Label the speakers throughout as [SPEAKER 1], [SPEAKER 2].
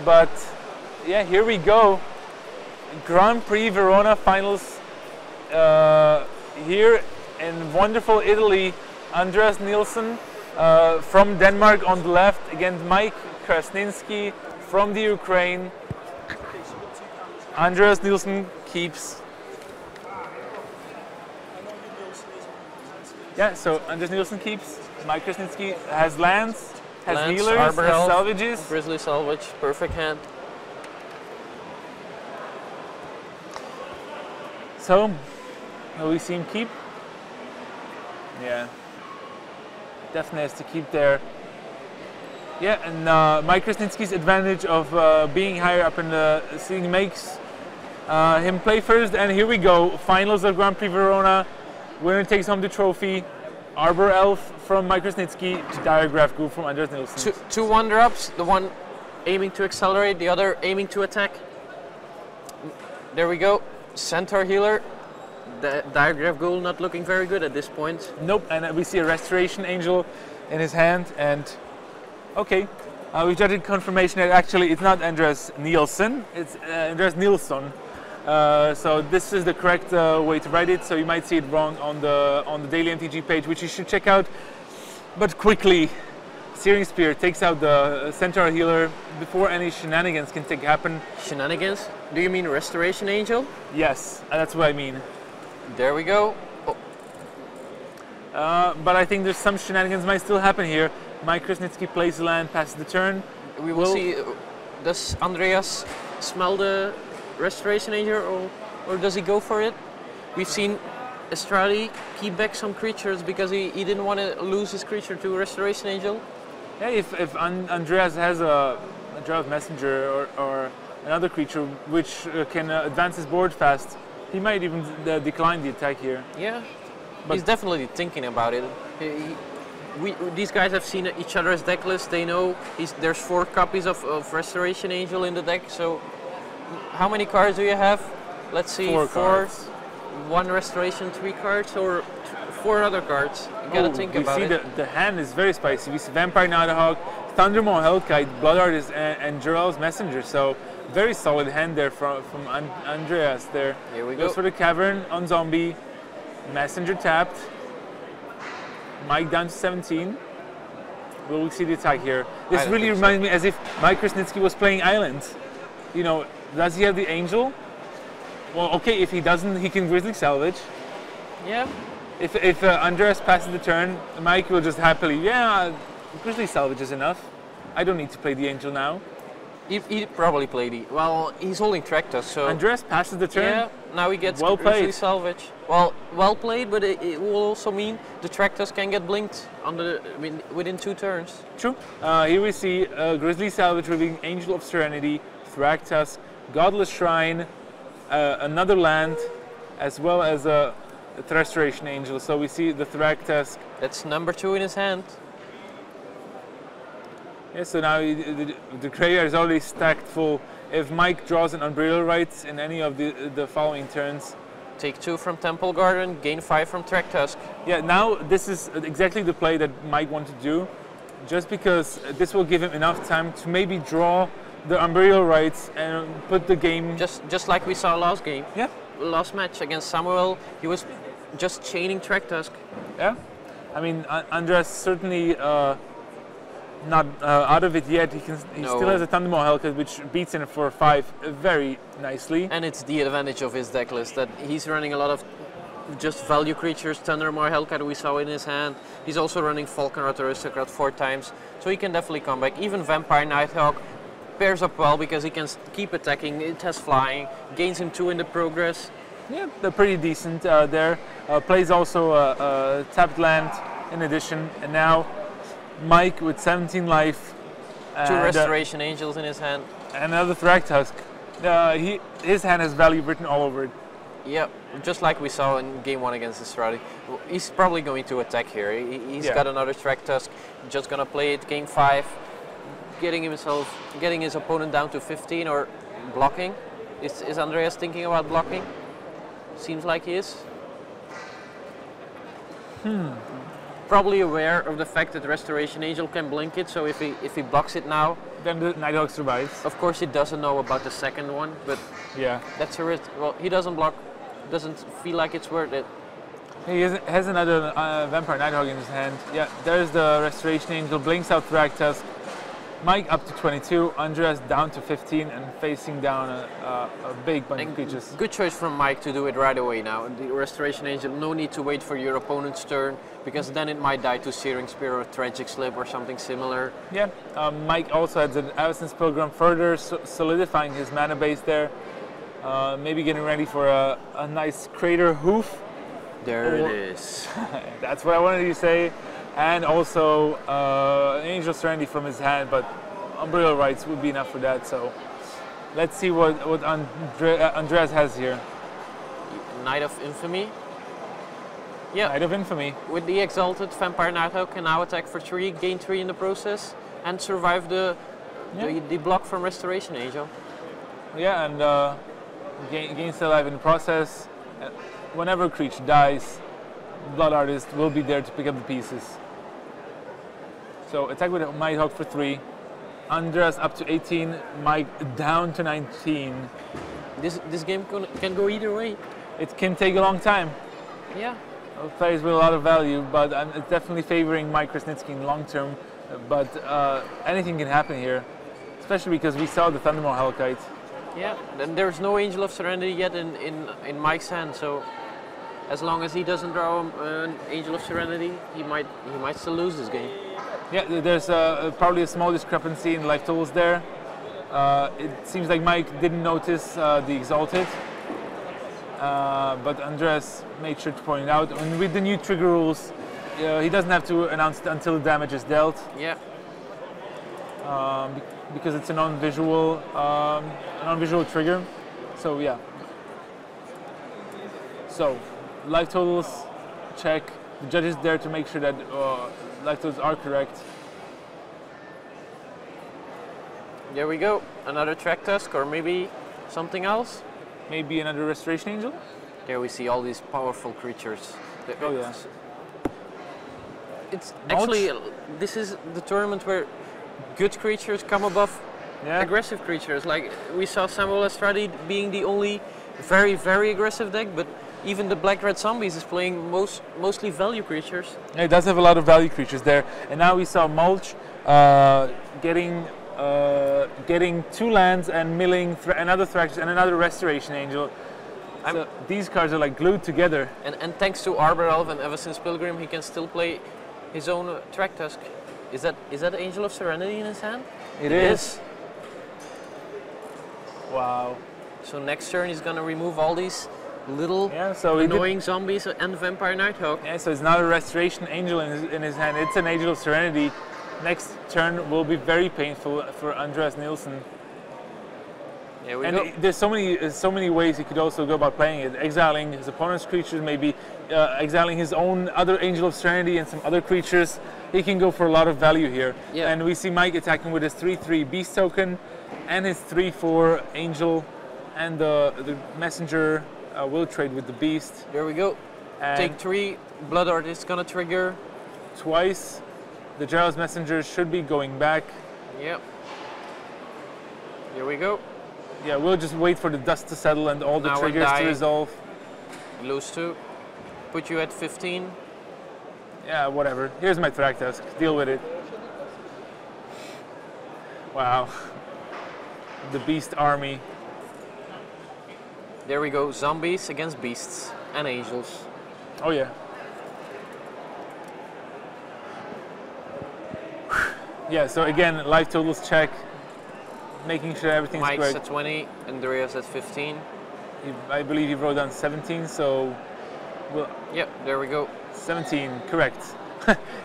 [SPEAKER 1] but yeah, here we go. Grand Prix Verona finals here in wonderful Italy. Andreas Nilsson from Denmark on the left against Mike Krasnitski from the Ukraine. Andreas Nilsson keeps. Yeah, so Andreas Nilsson keeps. Mike Krasnitski has lands, has healers, has salvages.
[SPEAKER 2] Grizzly salvage, perfect hand.
[SPEAKER 1] So, will we see him keep? Yeah, definitely has to keep there. Yeah, and Mike Krasnitski's advantage of being higher up in the seating makes him play first. And here we go, finals of Grand Prix Verona. Winner takes home the trophy. Arbor Elf from Mike Krasnitski, Diagraph Goo from Andreas Nilsson.
[SPEAKER 2] Two one-ups, the one aiming to accelerate, the other aiming to attack. There we go. Centaur healer, the Diagraph Ghoul not looking very good at this point.
[SPEAKER 1] Nope, and we see a Restoration Angel in his hand, and okay, we got a confirmation that actually it's not Andreas Nilsson, it's Andreas Nilsson. So this is the correct way to write it, so you might see it wrong on the daily MTG page, which you should check out. But quickly, Searing Spear takes out the Centaur healer before any shenanigans can happen.
[SPEAKER 2] Shenanigans? Do you mean Restoration Angel?
[SPEAKER 1] Yes, that's what I mean.
[SPEAKER 2] There we go. Oh.
[SPEAKER 1] But I think there's some shenanigans might still happen here. Mike Krasnitski plays the land, passes the turn.
[SPEAKER 2] We will see. Does Andreas smell the Restoration Angel, or does he go for it? We've seen Estradi keep back some creatures because he didn't want to lose his creature to Restoration Angel.
[SPEAKER 1] Yeah, if Andreas has a Drought Messenger or another creature which can advance his board fast, he might even decline the attack here.
[SPEAKER 2] Yeah, but he's definitely thinking about it. These guys have seen each other's deck list. They know there's 4 copies of Restoration Angel in the deck. So how many cards do you have? Let's see, 4
[SPEAKER 1] cards.
[SPEAKER 2] 1 Restoration, 3 cards, or 4 other cards. You gotta think about it.
[SPEAKER 1] We see the hand is very spicy. We see Vampire Nighthawk, Thundermaw Hellkite, Blood Artist, and Jarell's Messenger. So very solid hand there from Andreas there.
[SPEAKER 2] Here we go.
[SPEAKER 1] Goes for the Cavern on Zombie. Messenger tapped. Mike down to 17. Will we see the attack here? This really reminds me as if Mike Krasnitski was playing Island. You know, does he have the Angel? Well, okay, if he doesn't, he can Grizzly Salvage.
[SPEAKER 2] Yeah.
[SPEAKER 1] If Andreas passes the turn, Mike will just happily, yeah, Grizzly Salvage is enough. I don't need to play the Angel now.
[SPEAKER 2] He probably played it. Well, he's holding Tractus, so...
[SPEAKER 1] Andreas passes the turn.
[SPEAKER 2] Yeah, now he gets
[SPEAKER 1] well
[SPEAKER 2] Grizzly Salvage. Well played, but it will also mean the Tractus can get blinked within 2 turns.
[SPEAKER 1] True. Here we see Grizzly Salvage revealing Angel of Serenity, Thragtusk, Godless Shrine, another land, as well as a Restoration Angel. So we see the Thragtusk.
[SPEAKER 2] That's number 2 in his hand.
[SPEAKER 1] Yeah, so now the graveyard is already stacked full. If Mike draws an Unburial Rites in any of the following turns.
[SPEAKER 2] Take 2 from Temple Garden, gain 5 from Thragtusk.
[SPEAKER 1] Yeah, now this is exactly the play that Mike wanted to do, just because this will give him enough time to maybe draw the Unburial Rites and put the game...
[SPEAKER 2] Just like we saw last game.
[SPEAKER 1] Yeah.
[SPEAKER 2] Last match against Samuel, he was just chaining Thragtusk.
[SPEAKER 1] Yeah. I mean, Andreas certainly not out of it yet. He still has a Thundermaw Hellcat, which beats him for 5 very nicely.
[SPEAKER 2] And it's the advantage of his deck list that he's running a lot of just value creatures. Thundermaw Hellcat we saw in his hand. He's also running Falconrot Aristocrat 4 times, so he can definitely come back. Even Vampire Nighthawk pairs up well because he can keep attacking. It has flying, gains him 2 in the progress.
[SPEAKER 1] Yeah, they're pretty decent there. Plays also a tapped land in addition, and now Mike with 17 life.
[SPEAKER 2] 2 Restoration Angels in his hand.
[SPEAKER 1] And another Thragtusk. His hand has value written all over it.
[SPEAKER 2] Yep, just like we saw in game 1 against Estradi. He's probably going to attack here. He's got another Thragtusk, just gonna play it game 5, getting his opponent down to 15 or blocking. Is Andreas thinking about blocking? Seems like he is. Probably aware of the fact that Restoration Angel can blink it, so if he blocks it now,
[SPEAKER 1] Then the Nighthawk survives.
[SPEAKER 2] Of course, he doesn't know about the second one, but
[SPEAKER 1] Yeah.
[SPEAKER 2] that's a risk. Well, he doesn't block, doesn't feel like it's worth it.
[SPEAKER 1] He has another Vampire Nighthawk in his hand. Yeah, there's the Restoration Angel, blinks out Thragtusk. Mike up to 22, Andreas down to 15 and facing down a big bunch of creatures.
[SPEAKER 2] Good choice from Mike to do it right away now. The Restoration Angel, no need to wait for your opponent's turn, because then it might die to Searing Spear or Tragic Slip or something similar.
[SPEAKER 1] Yeah, Mike also has an Avacyn's Pilgrim, further solidifying his mana base there. Maybe getting ready for a nice Crater Hoof.
[SPEAKER 2] There it is.
[SPEAKER 1] That's what I wanted to say. And also an Angel Serenity from his hand, but Unburial Rites would be enough for that. So let's see what Andreas has here.
[SPEAKER 2] Knight of Infamy. Yeah.
[SPEAKER 1] Knight of Infamy.
[SPEAKER 2] With the Exalted, Vampire Nighthawk can now attack for 3, gain 3 in the process, and survive the block from Restoration Angel.
[SPEAKER 1] Yeah, and gains the life in the process. Whenever a creature dies, Blood Artist will be there to pick up the pieces. So attack with Nighthawk for 3. Andreas up to 18, Mike down to 19.
[SPEAKER 2] This game can go either way.
[SPEAKER 1] It can take a long time.
[SPEAKER 2] Yeah.
[SPEAKER 1] Players with a lot of value, but I'm definitely favoring Mike Krasnitski in long term. But anything can happen here, especially because we saw the Thundermaw Hellkite.
[SPEAKER 2] Yeah, then there's no Angel of Serenity yet in Mike's hand, so as long as he doesn't draw an Angel of Serenity, he might still lose this game.
[SPEAKER 1] Yeah, there's probably a small discrepancy in life totals there. It seems like Mike didn't notice the Exalted, but Andreas made sure to point it out. And with the new trigger rules, he doesn't have to announce it until the damage is dealt.
[SPEAKER 2] Yeah.
[SPEAKER 1] Because it's a non-visual trigger. So yeah. So life totals, check. The judge is there to make sure that life totals are correct.
[SPEAKER 2] There we go. Another Thragtusk, or maybe something else.
[SPEAKER 1] Maybe another Restoration Angel.
[SPEAKER 2] There we see all these powerful creatures.
[SPEAKER 1] Oh yeah.
[SPEAKER 2] It's actually, this is the tournament where good creatures come above aggressive creatures. Like we saw Samuel Estradi being the only very, very aggressive deck, but even the Black-Red Zombies is playing mostly value creatures.
[SPEAKER 1] Yeah, it does have a lot of value creatures there. And now we saw Mulch getting 2 lands and milling another Thrax and another Restoration Angel. So these cards are like glued together.
[SPEAKER 2] And thanks to Arbor Elf and Avacyn's Pilgrim, he can still play his own Thragtusk. Is that Angel of Serenity in his hand?
[SPEAKER 1] It is. Wow.
[SPEAKER 2] So next turn he's gonna remove all these little annoying zombies and Vampire Nighthawk.
[SPEAKER 1] Yeah, so it's not a Restoration Angel in his hand, it's an Angel of Serenity. Next turn will be very painful for Andreas Nilsson.
[SPEAKER 2] There we go.
[SPEAKER 1] There's so many ways he could also go about playing it. Exiling his opponent's creatures, maybe exiling his own other Angel of Serenity and some other creatures. He can go for a lot of value here.
[SPEAKER 2] Yeah.
[SPEAKER 1] And we see Mike attacking with his 3/3 Beast token and his 3/4 Angel, and the Messenger will trade with the Beast.
[SPEAKER 2] There we go.
[SPEAKER 1] And
[SPEAKER 2] take 3, Blood Artist gonna trigger.
[SPEAKER 1] Twice. The Gerald's Messenger should be going back.
[SPEAKER 2] Yep. Here we go.
[SPEAKER 1] Yeah, we'll just wait for the dust to settle and all the
[SPEAKER 2] Now
[SPEAKER 1] triggers to resolve.
[SPEAKER 2] Lose 2. Put you at 15.
[SPEAKER 1] Yeah, whatever. Here's my Thragtusk. Deal with it. Wow. The Beast Army.
[SPEAKER 2] There we go. Zombies against beasts and angels.
[SPEAKER 1] Oh yeah. Yeah, so again, life totals check. Making sure everything's
[SPEAKER 2] Mike's
[SPEAKER 1] correct.
[SPEAKER 2] at 20, Andreas at 15.
[SPEAKER 1] I believe he wrote down 17, so... Well,
[SPEAKER 2] yep, there we go.
[SPEAKER 1] 17, correct.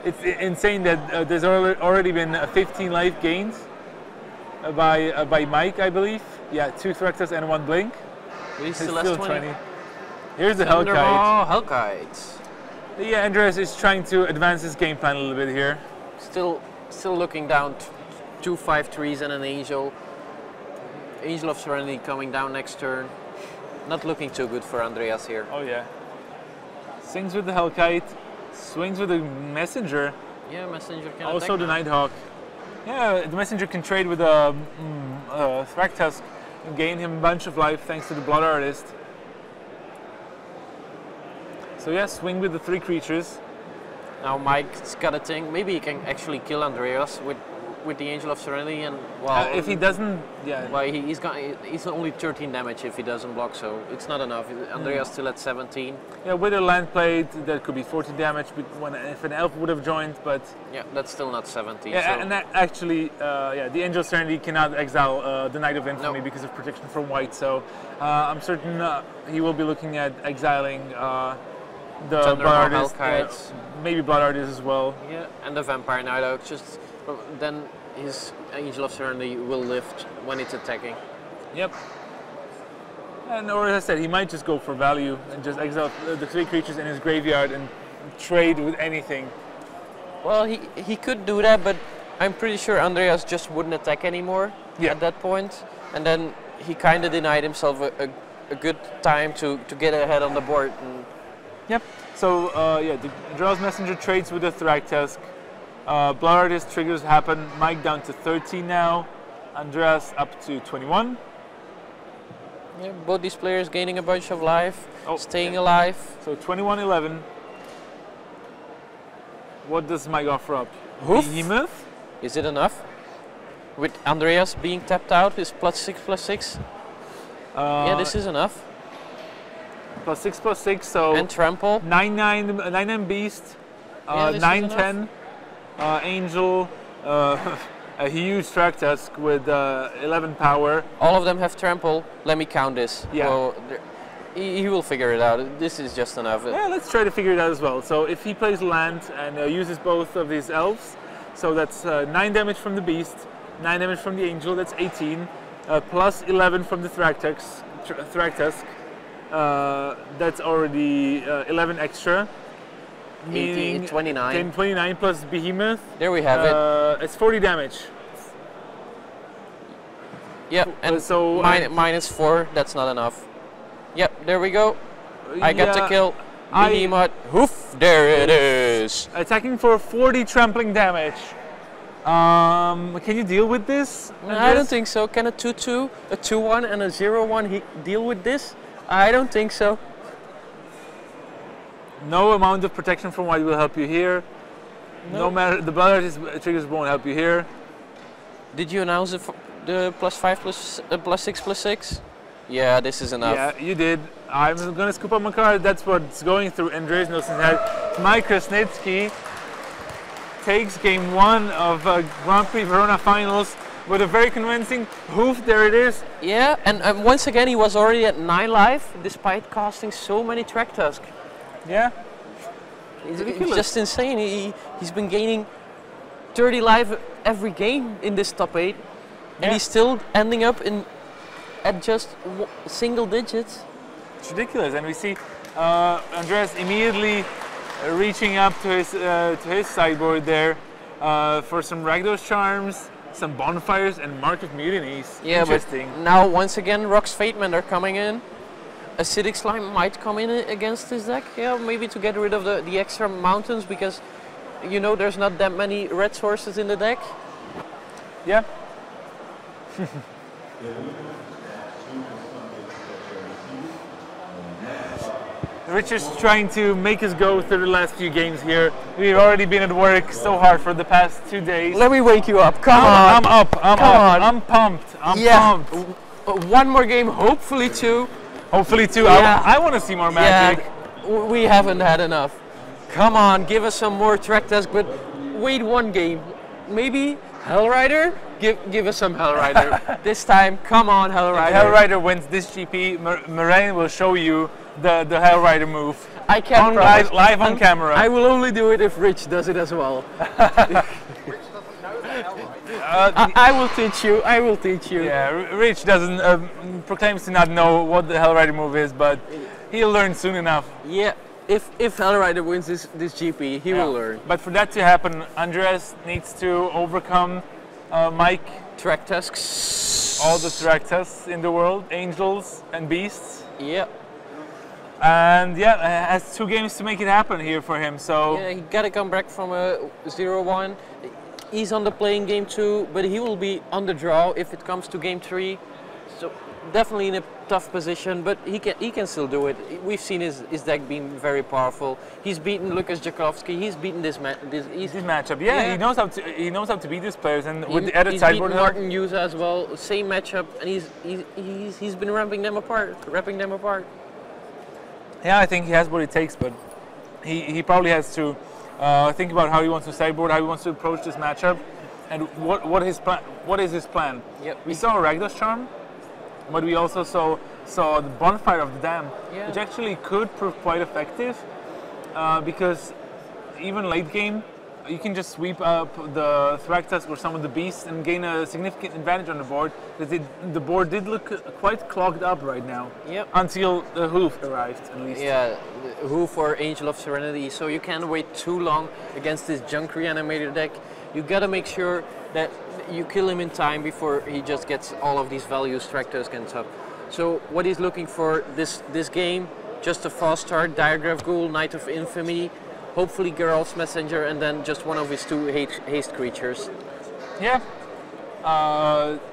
[SPEAKER 1] It's insane that there's already been 15 life gains by Mike, I believe. Yeah, 2 Thragtusk and 1 Blink.
[SPEAKER 2] He's still 20.
[SPEAKER 1] Here's the Hellkite.
[SPEAKER 2] Hellkites.
[SPEAKER 1] Yeah, Andreas is trying to advance his game plan a little bit here.
[SPEAKER 2] Still looking down 2 5/3s and an Angel. Angel of Serenity coming down next turn. Not looking too good for Andreas here.
[SPEAKER 1] Oh yeah. Swings with the Hellkite, swings with the Messenger.
[SPEAKER 2] Yeah, Messenger can
[SPEAKER 1] also
[SPEAKER 2] attack
[SPEAKER 1] the
[SPEAKER 2] now.
[SPEAKER 1] Nighthawk. Yeah, the messenger can trade with a Thragtusk and gain him a bunch of life thanks to the Blood Artist. So yeah, swing with the 3 creatures.
[SPEAKER 2] Now Mike's got to think, maybe he can actually kill Andreas with the Angel of Serenity, and well,
[SPEAKER 1] if he doesn't, yeah.
[SPEAKER 2] Well, he's only 13 damage if he doesn't block, so it's not enough. Andreas still at 17.
[SPEAKER 1] Yeah, with a land plate, that could be 40 damage if an elf would have joined, but
[SPEAKER 2] yeah, that's still not 17.
[SPEAKER 1] Yeah,
[SPEAKER 2] so.
[SPEAKER 1] and that actually, yeah, the Angel of Serenity cannot exile the Knight of Infamy because of protection from white. So I'm certain he will be looking at exiling the Blood Artist, maybe Blood Artist as well.
[SPEAKER 2] Yeah, and the Vampire Night Oak. Just then his Angel of Serenity will lift when it's attacking.
[SPEAKER 1] Yep. And or as I said, he might just go for value and just exile the 3 creatures in his graveyard and trade with anything.
[SPEAKER 2] Well, he could do that, but I'm pretty sure Andreas just wouldn't attack anymore at that point. And then he kind of denied himself a good time to get ahead on the board.
[SPEAKER 1] Yep. So yeah, the Drell's Messenger trades with the Thragtusk. Blood Artist triggers happen. Mike down to 13 now. Andreas up to 21.
[SPEAKER 2] Yeah, both these players gaining a bunch of life, staying alive.
[SPEAKER 1] So 21-11. What does Mike offer up? Behemoth?
[SPEAKER 2] Is it enough? With Andreas being tapped out, his +6/+6. Yeah, this is enough.
[SPEAKER 1] +6/+6, so
[SPEAKER 2] and trample.
[SPEAKER 1] 9/9 beast, 9/10 angel, a huge Thragtusk with 11 power.
[SPEAKER 2] All of them have trample. Let me count this.
[SPEAKER 1] Yeah.
[SPEAKER 2] Well, he will figure it out. This is just enough.
[SPEAKER 1] Yeah, let's try to figure it out as well. So if he plays land and uses both of these elves, so that's 9 damage from the beast, 9 damage from the angel, that's 18, plus 11 from the Thragtusk. That's already 11 extra.
[SPEAKER 2] 18, 29.
[SPEAKER 1] 29 plus Behemoth.
[SPEAKER 2] There we have it.
[SPEAKER 1] It's 40 damage.
[SPEAKER 2] Yep, and so -4, that's not enough. Yep, there we go. I got to kill Behemoth. Hoof, there it is.
[SPEAKER 1] Attacking for 40 trampling damage. Can you deal with this?
[SPEAKER 2] I don't think so. Can a 2/2, a 2/1 and a 0/1 deal with this? I don't think so.
[SPEAKER 1] No amount of protection from white will help you here. No matter, the Blood Artist triggers won't help you here.
[SPEAKER 2] Did you announce the +5/+6/+6? Yeah, this is enough.
[SPEAKER 1] Yeah, you did. I'm gonna scoop up my card. That's what's going through Andreas Nilsson's head. Mike Krasnitski takes game 1 of Grand Prix Verona finals with a very convincing hoof. There it is.
[SPEAKER 2] Yeah, and once again he was already at 9 life despite casting so many Thragtusk.
[SPEAKER 1] Yeah.
[SPEAKER 2] It's just insane. He's been gaining 30 life every game in this top 8, and he's still ending up at just single digits.
[SPEAKER 1] It's ridiculous, and we see Andreas immediately reaching up to his sideboard there for some Ragdos Charms, some Bonfires, and Mark of Mutinies.
[SPEAKER 2] Yeah,
[SPEAKER 1] interesting.
[SPEAKER 2] But now once again Rock's Fatemen are coming in. Acidic Slime might come in against this deck, yeah, maybe to get rid of the extra mountains, because you know there's not that many red sources in the deck.
[SPEAKER 1] Yeah. Rich is trying to make us go through the last few games here. We've already been at work so hard for the past 2 days.
[SPEAKER 2] Let me wake you up. Come on.
[SPEAKER 1] I'm up. I'm pumped. I'm pumped.
[SPEAKER 2] One more game, hopefully 2.
[SPEAKER 1] Hopefully 2. Yeah. I want to see more magic.
[SPEAKER 2] Yeah, we haven't had enough. Come on, give us some more Thragtusk, but wait 1 game. Maybe Hellrider? Give us some Hellrider. This time, come on, Hellrider.
[SPEAKER 1] If Hellrider wins this GP, Moraine will show you the Hellrider move.
[SPEAKER 2] I can't
[SPEAKER 1] live on camera.
[SPEAKER 2] I will only do it if Rich does it as well. I will teach you. I will teach you.
[SPEAKER 1] Yeah, Rich doesn't proclaims to not know what the Hellrider move is, but he'll learn soon enough.
[SPEAKER 2] Yeah, if Hellrider wins this GP, he will learn.
[SPEAKER 1] But for that to happen, Andreas needs to overcome Mike.
[SPEAKER 2] Thragtusks.
[SPEAKER 1] All the Thragtusks in the world, angels and beasts.
[SPEAKER 2] Yeah.
[SPEAKER 1] And yeah, has 2 games to make it happen here for him. So
[SPEAKER 2] yeah, he got to come back from a 0/1. he's on the play in game 2, but he will be on the draw if it comes to game 3. So definitely in a tough position, but he can still do it. We've seen his deck being very powerful. He's beaten Lukas Jakowski. He's beaten this
[SPEAKER 1] matchup. Yeah, he knows how to beat these players, and with the added
[SPEAKER 2] he's
[SPEAKER 1] sideboard
[SPEAKER 2] beaten Martin Yuza as well. Same matchup, and he's been ripping them apart.
[SPEAKER 1] Yeah, I think he has what it takes, but he probably has to think about how he wants to sideboard, how he wants to approach this matchup, and what is his plan.
[SPEAKER 2] Yep.
[SPEAKER 1] We saw a Rakdos Charm, but we also saw the Bonfire of the Dam, which actually could prove quite effective, because even late game, you can just sweep up the Thragtusk or some of the beasts and gain a significant advantage on the board, because the board did look quite clogged up right now.
[SPEAKER 2] Yep.
[SPEAKER 1] Until the Hoof arrived, at least.
[SPEAKER 2] Yeah, Hoof or Angel of Serenity, so you can't wait too long against this Junk Reanimator deck. You gotta make sure that you kill him in time before he just gets all of these values, Thragtusk and stuff. So what he's looking for this game, just a fast start, Diagraph Ghoul, Knight of Infamy, hopefully Geralt's Messenger, and then just one of his 2 haste creatures.
[SPEAKER 1] Yeah,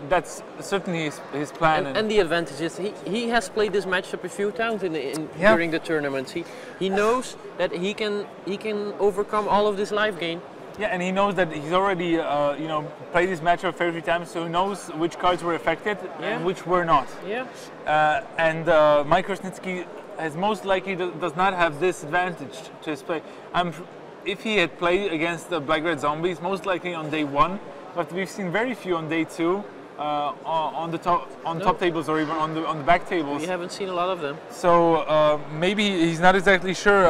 [SPEAKER 1] that's certainly his plan.
[SPEAKER 2] And the advantage is he has played this matchup a few times during the tournament. He knows that he can overcome all of this life gain.
[SPEAKER 1] Yeah, and he knows that he's already played this matchup a fair few times, so he knows which cards were affected and which were not.
[SPEAKER 2] Yeah.
[SPEAKER 1] And Mike Krasnitski has most likely does not have this advantage to his play. If he had played against the Black-Red Zombies, most likely on day 1, but we've seen very few on day 2 on the top tables or even on the back tables.
[SPEAKER 2] We haven't seen a lot of them.
[SPEAKER 1] So maybe he's not exactly sure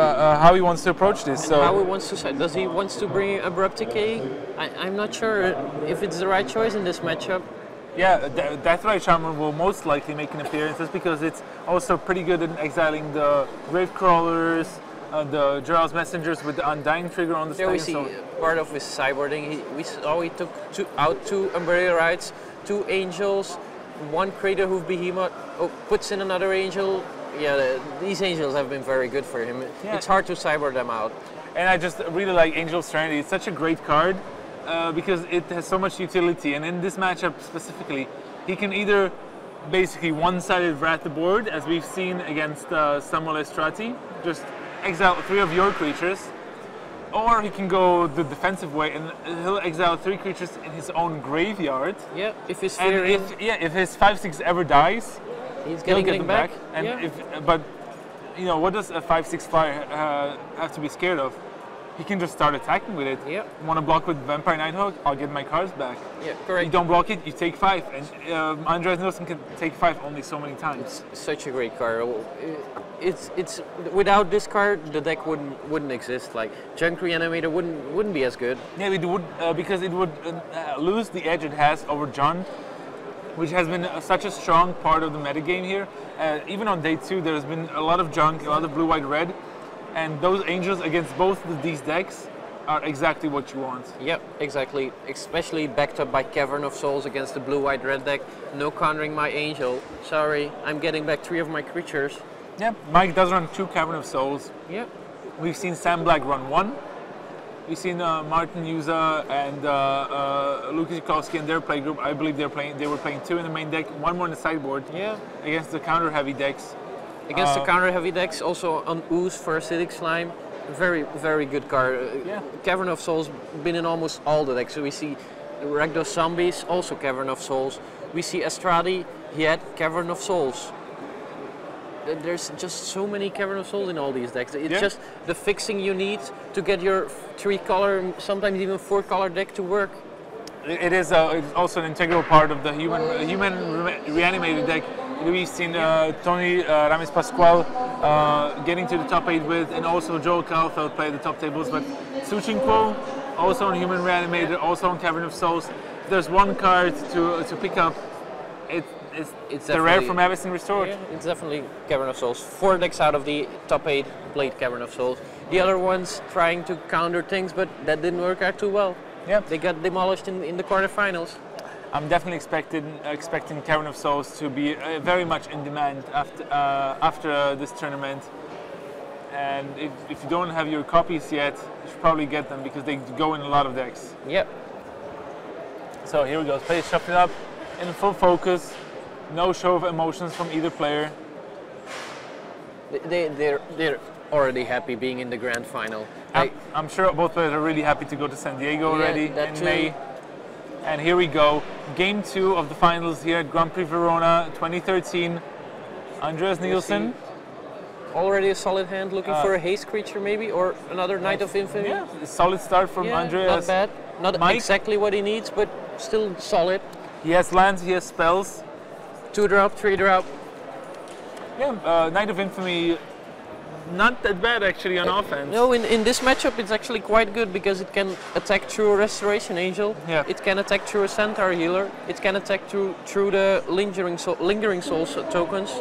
[SPEAKER 1] how he wants to approach this.
[SPEAKER 2] And how he wants to does he wants to bring Abrupt Decay? I'm not sure if it's the right choice in this matchup.
[SPEAKER 1] Yeah, Deathrite Charmer will most likely make an appearance, just because it's also pretty good in exiling the Gravecrawlers, the Geralt's Messengers with the Undying trigger on the
[SPEAKER 2] There we see part of his sideboarding. We saw he took out 2 Umbrella Rights, 2 Angels, 1 Crater Hoof Behemoth, puts in another Angel. Yeah, these Angels have been very good for him. Yeah. It's hard to sideboard them out.
[SPEAKER 1] And I just really like Angel of Serenity. It's such a great card. Because it has so much utility, and in this matchup specifically, he can either basically one-sided wrath the board, as we've seen against Samuel Estrati, just exile 3 of your creatures, or he can go the defensive way and he'll exile 3 creatures in his own graveyard.
[SPEAKER 2] Yeah, if his
[SPEAKER 1] if his 5/6 ever dies,
[SPEAKER 2] he's
[SPEAKER 1] getting
[SPEAKER 2] them back.
[SPEAKER 1] And but what does a 5/6 flyer have to be scared of? He can just start attacking with it.
[SPEAKER 2] Yeah.
[SPEAKER 1] Want to block with Vampire Nighthawk? I'll get my cards back.
[SPEAKER 2] Yeah, correct.
[SPEAKER 1] You don't block it, you take 5. And Andreas Nilsson can take 5 only so many times.
[SPEAKER 2] It's such a great card. It's without this card, the deck wouldn't exist. Like Junk Reanimator wouldn't be as good.
[SPEAKER 1] Yeah, it would because it would lose the edge it has over John, which has been such a strong part of the metagame here. Even on day 2, there's been a lot of junk, a lot of blue, white, red. And those Angels against both of these decks are exactly what you want.
[SPEAKER 2] Yep, exactly. Especially backed up by Cavern of Souls against the blue-white-red deck. No countering my Angel. Sorry, I'm getting back 3 of my creatures.
[SPEAKER 1] Yep, Mike does run 2 Cavern of Souls.
[SPEAKER 2] Yep.
[SPEAKER 1] We've seen Sam Black run 1. We've seen Martin Yuza and Lukas Jakowski and their play group. I believe they were playing 2 in the main deck, 1 more in the sideboard.
[SPEAKER 2] Yeah.
[SPEAKER 1] Against the counter-heavy decks.
[SPEAKER 2] Against the counter-heavy decks, also on Ooze for Acidic Slime. Very, very good card. Cavern of Souls been in almost all the decks. So we see Rakdos Zombies, also Cavern of Souls. We see Estradi, he had Cavern of Souls. There's just so many Cavern of Souls in all these decks. It's just the fixing you need to get your 3-color, sometimes even 4-color deck to work.
[SPEAKER 1] It is it's also an integral part of the human reanimated deck. We've seen Tony Ramis Pascual getting to the top 8 with, and also Joel Kaufeld play the top tables. But Suchinko, also on Human Reanimator, also on Cavern of Souls. If there's one card to pick up, it's the rare from Avacyn Restored.
[SPEAKER 2] Yeah, it's definitely Cavern of Souls. 4 decks out of the top 8 played Cavern of Souls. The other ones trying to counter things, but that didn't work out too well.
[SPEAKER 1] Yeah,
[SPEAKER 2] they got demolished in the quarterfinals.
[SPEAKER 1] I'm definitely expecting Cavern of Souls to be very much in demand after this tournament. And if you don't have your copies yet, you should probably get them because they go in a lot of decks.
[SPEAKER 2] Yep.
[SPEAKER 1] So here we go. Play shuffling up in full focus. No show of emotions from either player.
[SPEAKER 2] They're already happy being in the grand final.
[SPEAKER 1] I'm sure both players are really happy to go to San Diego already in
[SPEAKER 2] too.
[SPEAKER 1] May. And here we go. Game 2 of the finals here at Grand Prix Verona 2013. Andreas Nilsson.
[SPEAKER 2] Already a solid hand, looking for a haste creature maybe, or another Knight of Infamy.
[SPEAKER 1] Yeah, a solid start from Andreas.
[SPEAKER 2] Not bad. Not exactly what he needs, but still solid.
[SPEAKER 1] He has lands, he has spells.
[SPEAKER 2] 2-drop, 3-drop.
[SPEAKER 1] Yeah, Knight of Infamy, not that bad actually on offense.
[SPEAKER 2] No, in this matchup it's actually quite good because it can attack through a Restoration Angel.
[SPEAKER 1] Yeah.
[SPEAKER 2] It can attack through a Centaur Healer. It can attack through the Lingering Souls tokens.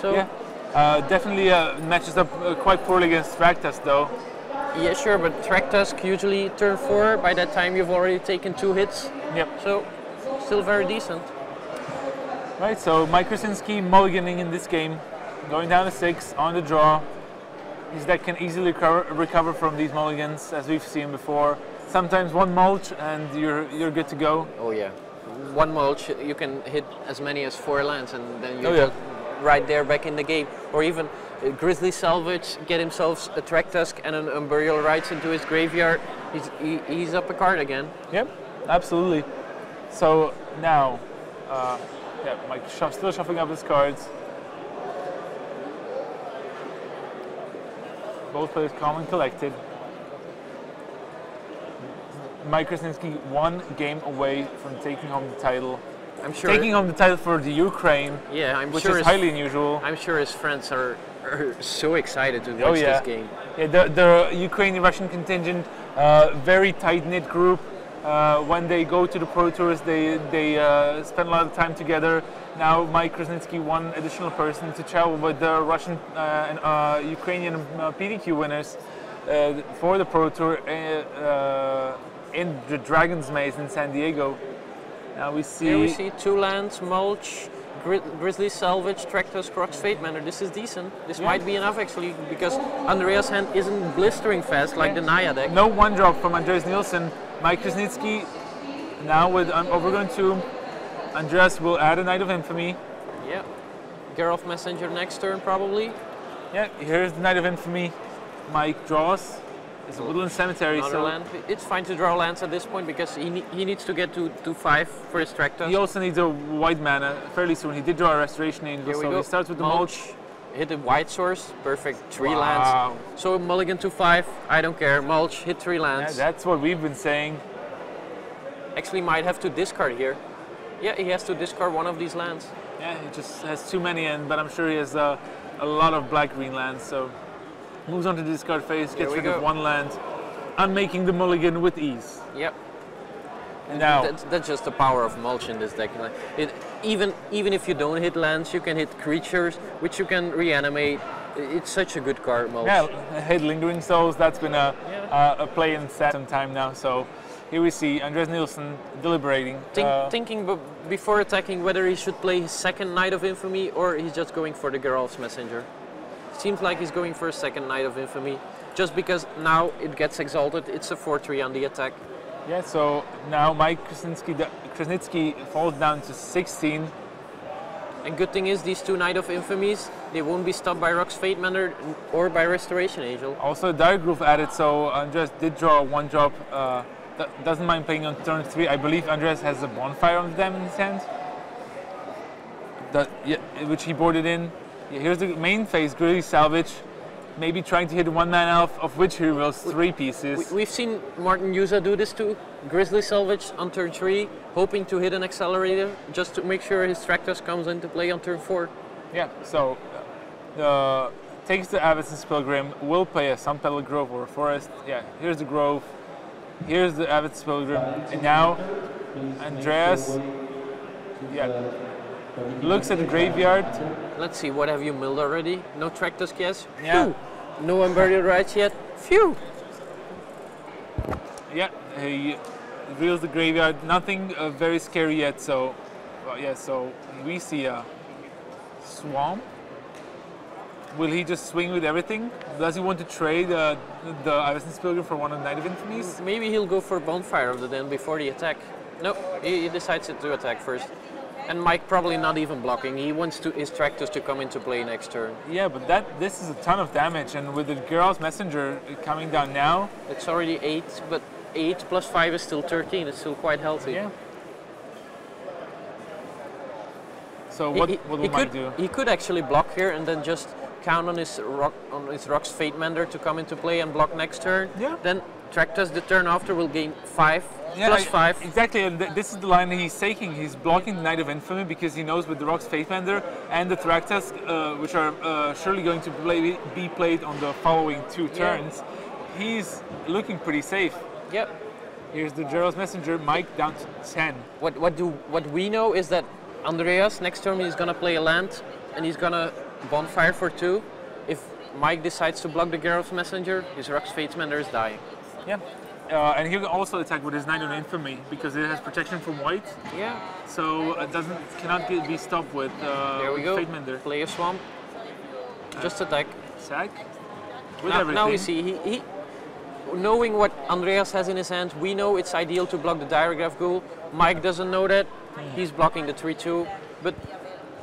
[SPEAKER 2] So.
[SPEAKER 1] Yeah. Definitely matches up quite poorly against Thragtusk though.
[SPEAKER 2] Yeah, sure, but Thragtusk usually turn 4. By that time you've already taken 2 hits.
[SPEAKER 1] Yep.
[SPEAKER 2] So, still very decent.
[SPEAKER 1] Right, so Mike Krasnitski mulliganing in this game, going down to 6 on the draw. His deck can easily recover from these mulligans, as we've seen before. Sometimes one mulch and you're good to go.
[SPEAKER 2] Oh yeah, one mulch you can hit as many as 4 lands, and then you're right there back in the game. Or even Grizzly Salvage, get himself a Thragtusk and an Unburial Rites into his graveyard. He's up a card again.
[SPEAKER 1] Yep, absolutely. So now, Mike still shuffling up his cards. Both players calm and collected. Mike Krasnitski 1 game away from taking home the title.
[SPEAKER 2] I'm sure
[SPEAKER 1] taking home the title for the Ukraine.
[SPEAKER 2] Yeah,
[SPEAKER 1] which is highly unusual.
[SPEAKER 2] I'm sure his friends are so excited to watch this game.
[SPEAKER 1] Yeah, the Ukrainian-Russian contingent, very tight-knit group. When they go to the Pro Tours, they spend a lot of time together. Now Mike Krasnitski, 1 additional person to travel with the Russian and Ukrainian PDQ winners for the Pro Tour in the Dragon's Maze in San Diego. Now we see...
[SPEAKER 2] Here we see 2 lands, mulch, Grizzly Salvage, Thragtusk, Rock's Fate Manor. This is decent. This might be enough actually, because Andreas' hand isn't blistering fast like the Naya deck.
[SPEAKER 1] No 1-drop from Andreas Nilsson. Mike Krasnitski now with Overgrown Tomb. Andreas will add a Knight of Infamy.
[SPEAKER 2] Yeah. Geralt Messenger next turn probably.
[SPEAKER 1] Yeah, here's the Knight of Infamy. Mike draws. It's a Woodland Cemetery.
[SPEAKER 2] Another land. It's fine to draw lands at this point because he needs to get to 5 for his Thragtusk.
[SPEAKER 1] He also needs a white mana fairly soon. He did draw a Restoration Angel, so he starts with the mulch.
[SPEAKER 2] Hit the white source, perfect, 3 lands. So mulligan to 5, I don't care. Mulch, hit 3 lands.
[SPEAKER 1] Yeah, that's what we've been saying.
[SPEAKER 2] Actually might have to discard here. Yeah, he has to discard 1 of these lands.
[SPEAKER 1] Yeah, he just has too many in, but I'm sure he has a lot of black-green lands, so moves on to the discard phase, gets rid of 1 land. I'm making the mulligan with ease.
[SPEAKER 2] Yep.
[SPEAKER 1] And now
[SPEAKER 2] that's just the power of mulch in this deck. Even if you don't hit lands, you can hit creatures, which you can reanimate. It's such a good card, mulch.
[SPEAKER 1] Yeah, hit Lingering Souls. That's been a play in set some time now. So here we see Andreas Nilsson deliberating.
[SPEAKER 2] Thinking before attacking whether he should play his 2nd Knight of Infamy or he's just going for the Geralt's Messenger. Seems like he's going for a 2nd Knight of Infamy, just because now it gets exalted. It's a 4-3 on the attack.
[SPEAKER 1] Yeah, so now Mike Krasnitski falls down to 16.
[SPEAKER 2] And good thing is these 2 Knight of Infamies, they won't be stopped by Rock's Fate Manor or by Restoration Angel.
[SPEAKER 1] Also Dire Groove added, so Andreas did draw a 1-drop. Doesn't mind playing on turn 3. I believe Andreas has a Bonfire on the dam in his hand, which he boarded in. Yeah, here's the main phase, Grizzly Salvage. Maybe trying to hit 1-man elf, of which he reveals 3 pieces.
[SPEAKER 2] We've seen Martin Yuza do this too. Grizzly Salvage on turn 3, hoping to hit an accelerator, just to make sure his Thragtusk comes into play on turn 4.
[SPEAKER 1] Yeah, so takes the Avacyn's Pilgrim, will play a Sunpetal Grove or a Forest. Yeah, here's the Grove, here's the Avacyn's Pilgrim, and now Andreas, looks at the graveyard.
[SPEAKER 2] Let's see, what have you milled already? No Thragtusk yet?
[SPEAKER 1] Yeah.
[SPEAKER 2] Phew. No Unburial Rites yet? Phew!
[SPEAKER 1] Yeah, he reveals the graveyard. Nothing very scary yet, so so we see a Swamp. Will he just swing with everything? Does he want to trade the Avacyn's Pilgrim for 1 of Knight of Infamies?
[SPEAKER 2] Maybe he'll go for Bonfire of the Den before the attack. No, he decides to attack first. And Mike probably not even blocking. He wants his tractors to come into play next turn.
[SPEAKER 1] Yeah, but this is a ton of damage, and with the Geralt's Messenger coming down now...
[SPEAKER 2] It's already 8, but 8 plus 5 is still 13. It's still quite healthy.
[SPEAKER 1] Yeah. So what will Mike do?
[SPEAKER 2] He could actually block here and then just count on his Rock's Fate Mender to come into play and block next turn.
[SPEAKER 1] Yeah.
[SPEAKER 2] Then Tractus the turn after will gain 5 plus 5.
[SPEAKER 1] Exactly, and this is the line he's taking. He's blocking the Knight of Infamy because he knows with the Rock's Fate Mender and the Tractus, which are surely going to be played on the following 2 turns, he's looking pretty safe.
[SPEAKER 2] Yep.
[SPEAKER 1] Here's the Geralt's Messenger, Mike down to 10.
[SPEAKER 2] What we know is that Andreas next turn he's gonna play a land and he's gonna bonfire for 2. If Mike decides to block the Geralt's Messenger, his Rock's Fate Mender is dying.
[SPEAKER 1] Yeah. And he can also attack with his Knight of Infamy because it has protection from white.
[SPEAKER 2] Yeah.
[SPEAKER 1] So it cannot be stopped with
[SPEAKER 2] there we go.
[SPEAKER 1] Fate Mender.
[SPEAKER 2] Play a swamp. Just attack.
[SPEAKER 1] Attack. With everything.
[SPEAKER 2] Now we see he knowing what Andreas has in his hand, we know it's ideal to block the Diregraph Ghoul. Mike doesn't know that. He's blocking the 3/2, but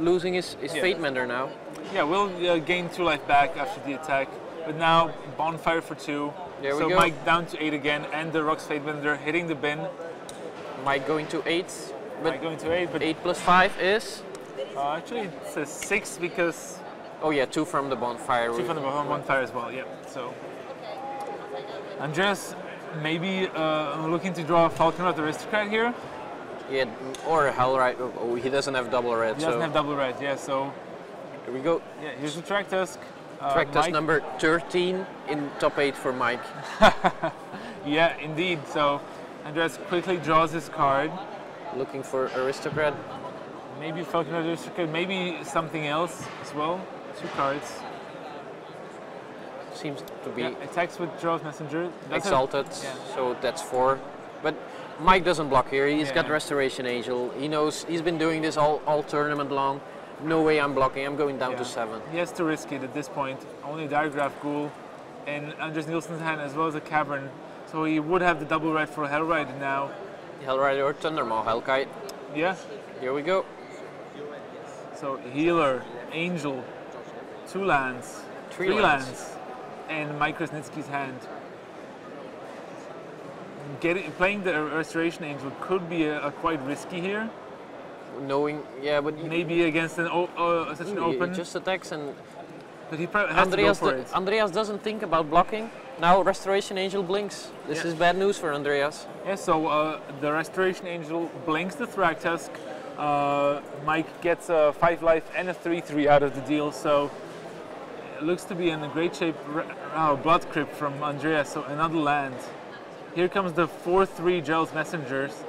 [SPEAKER 2] losing his Fate Mender now.
[SPEAKER 1] Yeah, we'll gain 2 life back after the attack. But now bonfire for 2.
[SPEAKER 2] There we
[SPEAKER 1] so
[SPEAKER 2] go.
[SPEAKER 1] Mike down to 8 again, and the Rock's Fate Mender hitting the bin.
[SPEAKER 2] Mike going to 8. But
[SPEAKER 1] Mike going to 8, but
[SPEAKER 2] 8 plus 5 is?
[SPEAKER 1] Actually it's a 6 because...
[SPEAKER 2] Oh yeah, 2 from the bonfire.
[SPEAKER 1] 2 from the bonfire as well, yeah. So Andreas maybe looking to draw a Falconrod Aristocrat here.
[SPEAKER 2] Yeah, or a Hellride. Oh, he doesn't have double red.
[SPEAKER 1] He doesn't have double red, yeah, so...
[SPEAKER 2] Here we go.
[SPEAKER 1] Yeah, here's the Tractusk.
[SPEAKER 2] Tractus number 13 in top 8 for Mike.
[SPEAKER 1] Yeah, indeed. So Andreas quickly draws his card.
[SPEAKER 2] Looking for Aristocrat.
[SPEAKER 1] Maybe Falconrod Aristocrat, maybe something else as well. 2 cards.
[SPEAKER 2] Seems to be
[SPEAKER 1] attacks with Geralt's Messenger.
[SPEAKER 2] Exalted, so that's 4. But Mike doesn't block here. He's got Restoration Angel. He knows he's been doing this all tournament long. No way I'm blocking. I'm going down to 7.
[SPEAKER 1] He has to risk it at this point. Only a Diregraph Ghoul in Andreas Nilsson's hand as well as a Cavern. So he would have the double red for Hellrider now.
[SPEAKER 2] Hellrider or Thundermaw, Hellkite.
[SPEAKER 1] Yeah.
[SPEAKER 2] Here we go.
[SPEAKER 1] So Healer, Angel, 2 lands, 3 lands, and Mike Krasnitski's hand. Playing the Restoration Angel could be quite risky here.
[SPEAKER 2] Knowing, yeah, but
[SPEAKER 1] maybe against such an open.
[SPEAKER 2] He just attacks and.
[SPEAKER 1] But he probably has to go for it.
[SPEAKER 2] Andreas doesn't think about blocking. Now Restoration Angel blinks. This is bad news for Andreas.
[SPEAKER 1] Yeah, so the Restoration Angel blinks the Thragtusk. Mike gets a 5 life and a 3/3 out of the deal. So it looks to be in a great shape. Blood Crypt from Andreas. So another land. Here comes the 4/3 Geralt's Messengers.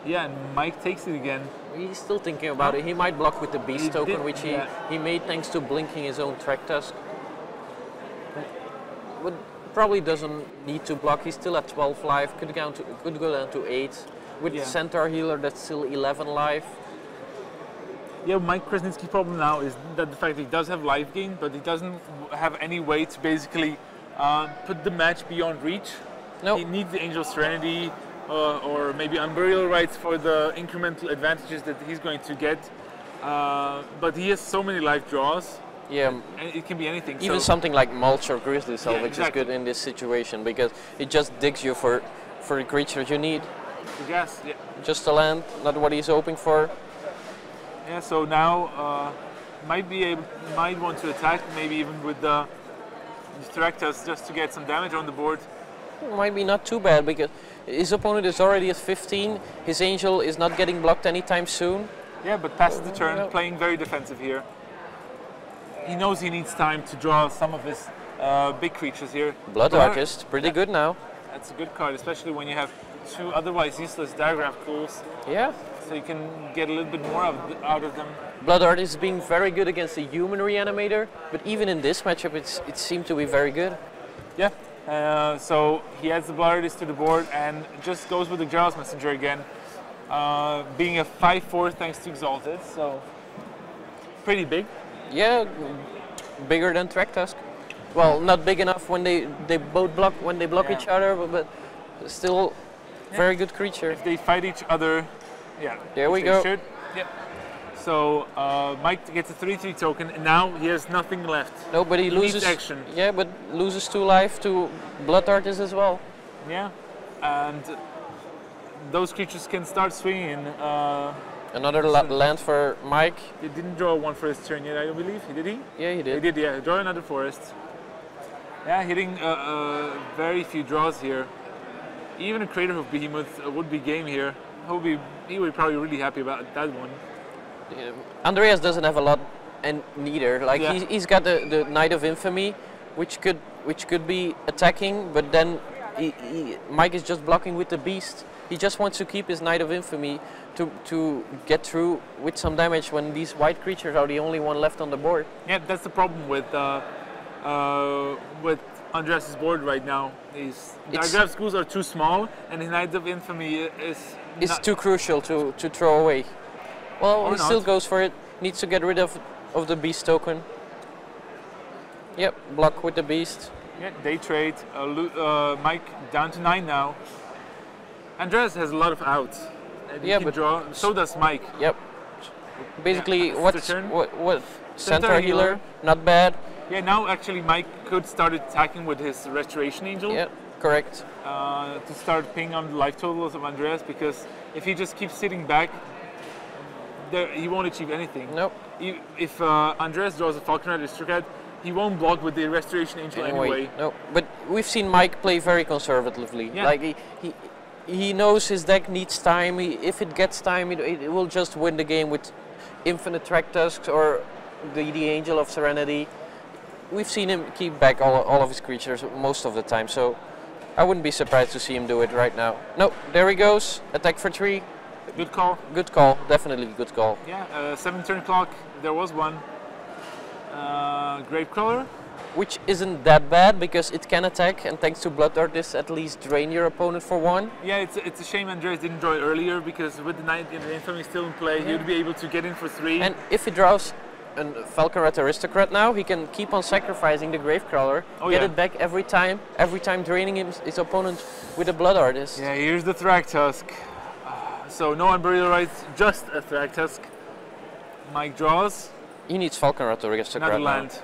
[SPEAKER 1] Yeah, and Mike takes it again.
[SPEAKER 2] He's still thinking about it. He might block with the Beast token, which he made thanks to blinking his own Tractusk. But probably doesn't need to block. He's still at 12 life. Could go down to 8. With the Centaur Healer, that's still 11 life.
[SPEAKER 1] Yeah, Mike Krasnitski's problem now is that the fact that he does have life gain, but he doesn't have any way to basically put the match beyond reach.
[SPEAKER 2] No.
[SPEAKER 1] He needs the Angel Serenity. Or maybe Unburial Rights for the incremental advantages that he's going to get. But he has so many life draws.
[SPEAKER 2] Yeah.
[SPEAKER 1] And it can be anything.
[SPEAKER 2] Even something like Mulch or Grizzly Salvage is good in this situation because it just digs you for the creatures you need.
[SPEAKER 1] Yes, yeah.
[SPEAKER 2] Just a land, not what he's hoping for.
[SPEAKER 1] Yeah, so now might want to attack, maybe even with the Thragtusk just to get some damage on the board.
[SPEAKER 2] Might be not too bad because his opponent is already at 15. His Angel is not getting blocked anytime soon.
[SPEAKER 1] Yeah, but passes the turn, playing very defensive here. He knows he needs time to draw some of his big creatures here.
[SPEAKER 2] Blood Artist, pretty good now.
[SPEAKER 1] That's a good card, especially when you have 2 otherwise useless Diregraph Ghouls.
[SPEAKER 2] Yeah.
[SPEAKER 1] So you can get a little bit more out of them.
[SPEAKER 2] Blood Artist is being very good against the human Reanimator, but even in this matchup it seemed to be very good.
[SPEAKER 1] Yeah. So he adds the Blood Artist to the board and just goes with the Geralt's Messenger again, being a 5/4 thanks to Exalted, so pretty big.
[SPEAKER 2] Yeah, bigger than Tractusk. Well, not big enough when they both block each other, but still Very good creature.
[SPEAKER 1] If they fight each other, yeah.
[SPEAKER 2] There we go.
[SPEAKER 1] Should. Yeah. So Mike gets a 3/3 token, and now he has nothing left.
[SPEAKER 2] No, but he loses
[SPEAKER 1] action.
[SPEAKER 2] Yeah, but loses 2 life to Blood Artist as well.
[SPEAKER 1] Yeah, and those creatures can start swinging.
[SPEAKER 2] Another land for Mike.
[SPEAKER 1] He didn't draw one for his turn yet, I don't believe. Did he?
[SPEAKER 2] Yeah, he did.
[SPEAKER 1] He did, yeah. Draw another forest. Yeah, hitting very few draws here. Even a Crater of Behemoth would be game here. He would be probably really happy about that one.
[SPEAKER 2] Andreas doesn't have a lot, and neither. Like
[SPEAKER 1] Yeah.
[SPEAKER 2] he's got the Knight of Infamy, which could be attacking, but then Mike is just blocking with the Beast. He just wants to keep his Knight of Infamy to get through with some damage when these white creatures are the only one left on the board.
[SPEAKER 1] Yeah, that's the problem with Andreas' board right now. The Diagraph schools are too small, and his Knight of Infamy is
[SPEAKER 2] too crucial to throw away. Well, he still
[SPEAKER 1] not.
[SPEAKER 2] goes for it. Needs to get rid of the Beast token. Yep, block with the Beast.
[SPEAKER 1] Yeah, they trade. Mike down to 9 now. Andreas has a lot of outs. And he can draw. So does Mike.
[SPEAKER 2] Yep. Basically,
[SPEAKER 1] Yeah,
[SPEAKER 2] what Centaur healer? Not bad.
[SPEAKER 1] Yeah, now actually Mike could start attacking with his Restoration Angel.
[SPEAKER 2] Yeah, correct.
[SPEAKER 1] To start pinging on the life totals of Andreas, because if he just keeps sitting back, he won't achieve anything.
[SPEAKER 2] Nope.
[SPEAKER 1] If Andreas draws a Falcon Aristocrat, he won't block with the Restoration Angel anyway.
[SPEAKER 2] No, but we've seen Mike play very conservatively.
[SPEAKER 1] Yeah.
[SPEAKER 2] Like he knows his deck needs time. If it gets time, it will just win the game with Infinite Track Tusks or the Angel of Serenity. We've seen him keep back all of his creatures most of the time, so I wouldn't be surprised to see him do it right now. No, there he goes. Attack for 3.
[SPEAKER 1] Good call.
[SPEAKER 2] Good call. Definitely good call.
[SPEAKER 1] Yeah, 7 turn clock. There was one. Gravecrawler.
[SPEAKER 2] Which isn't that bad because it can attack, and thanks to Blood Artist, at least drain your opponent for 1.
[SPEAKER 1] Yeah, it's a shame Andreas didn't draw it earlier, because with the Knight and the Infamy still in play, he would be able to get in for 3.
[SPEAKER 2] And if he draws a Falconrat Aristocrat now, he can keep on sacrificing the Gravecrawler, get it back every time draining his opponent with a Blood Artist.
[SPEAKER 1] Yeah, here's the Thragtusk. So no Unburial Rites, just a Thragtusk. Mike draws.
[SPEAKER 2] He needs Falconrat Aristocrat
[SPEAKER 1] another
[SPEAKER 2] now.
[SPEAKER 1] land.